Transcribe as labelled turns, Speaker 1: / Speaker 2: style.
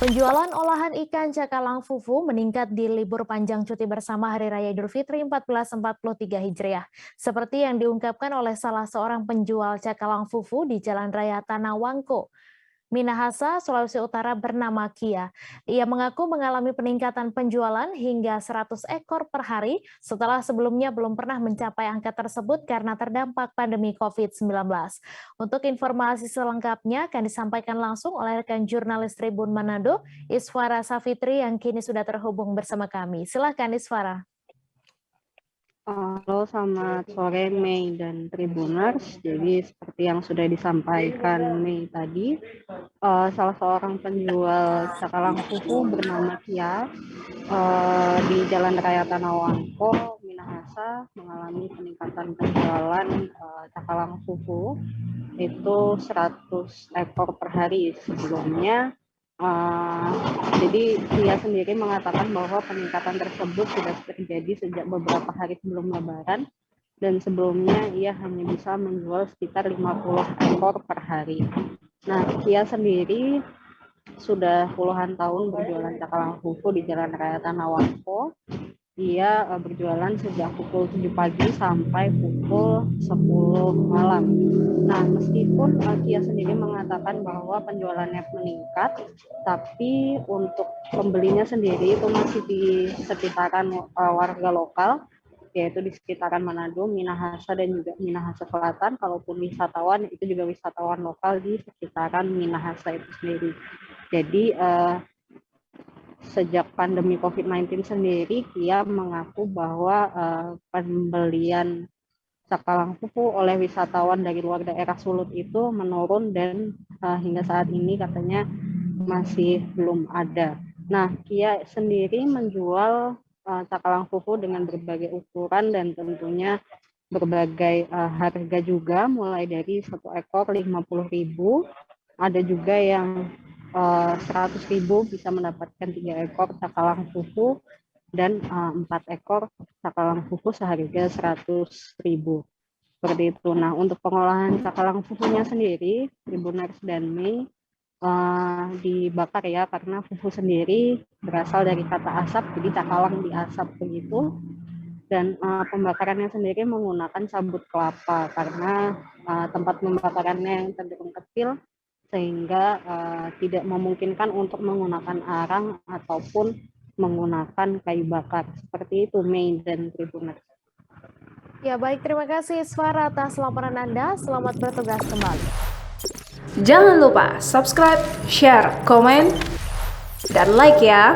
Speaker 1: Penjualan olahan ikan cakalang fufu meningkat di libur panjang cuti bersama Hari Raya Idul Fitri 1443 Hijriah. Seperti yang diungkapkan oleh salah seorang penjual cakalang fufu di Jalan Raya Tanah Wangko, Minahasa, Sulawesi Utara bernama Kia. Ia mengaku mengalami peningkatan penjualan hingga 100 ekor per hari setelah sebelumnya belum pernah mencapai angka tersebut karena terdampak pandemi COVID-19. Untuk informasi selengkapnya akan disampaikan langsung oleh rekan jurnalis Tribun Manado, Isfara Safitri yang kini sudah terhubung bersama kami. Silakan Isfara.
Speaker 2: Halo, selamat sore Mei dan Tribuners. Jadi seperti yang sudah disampaikan Mei tadi, salah seorang penjual cakalang fufu bernama Kia di Jalan Raya Tanah Wangko, Minahasa, mengalami peningkatan penjualan cakalang fufu itu 100 ekor per hari. Sebelumnya jadi dia sendiri mengatakan bahwa peningkatan tersebut sudah terjadi sejak beberapa hari sebelum Lebaran, dan sebelumnya ia hanya bisa menjual sekitar 50 ekor per hari. Nah, dia sendiri sudah puluhan tahun berjualan cakalang fufu di Jalan Raya Tanah Wangko. Dia berjualan sejak pukul 7 pagi sampai pukul 10 malam. Nah, meskipun Kia sendiri mengatakan bahwa penjualannya meningkat, tapi untuk pembelinya sendiri itu masih di sekitaran warga lokal, yaitu di sekitaran Manado, Minahasa, dan juga Minahasa Selatan. Kalaupun wisatawan, itu juga wisatawan lokal di sekitaran Minahasa itu sendiri. Jadi, sejak pandemi COVID-19 sendiri, Kia mengaku bahwa pembelian cakalang fufu oleh wisatawan dari luar daerah Sulut itu menurun, dan hingga saat ini katanya masih belum ada. Nah, Kia sendiri menjual cakalang fufu dengan berbagai ukuran dan tentunya berbagai harga juga, mulai dari 1 ekor 50.000, ada juga yang 100.000 bisa mendapatkan 3 ekor cakalang fufu, dan 4 ekor cakalang fufu seharga 100.000. Seperti itu. Nah, untuk pengolahan cakalang fufunya sendiri, Tribuners dan Mei, dibakar ya, karena fufu sendiri berasal dari kata asap, jadi cakalang diasap begitu. Dan pembakarannya sendiri menggunakan sabut kelapa karena tempat pembakarannya yang cenderung kecil, sehingga tidak memungkinkan untuk menggunakan arang ataupun menggunakan kayu bakar. Seperti itu, Mei dan Tribuners.
Speaker 1: Ya baik, terima kasih Isfara atas laporan Anda. Selamat bertugas kembali.
Speaker 3: Jangan lupa subscribe, share, komen, dan like ya.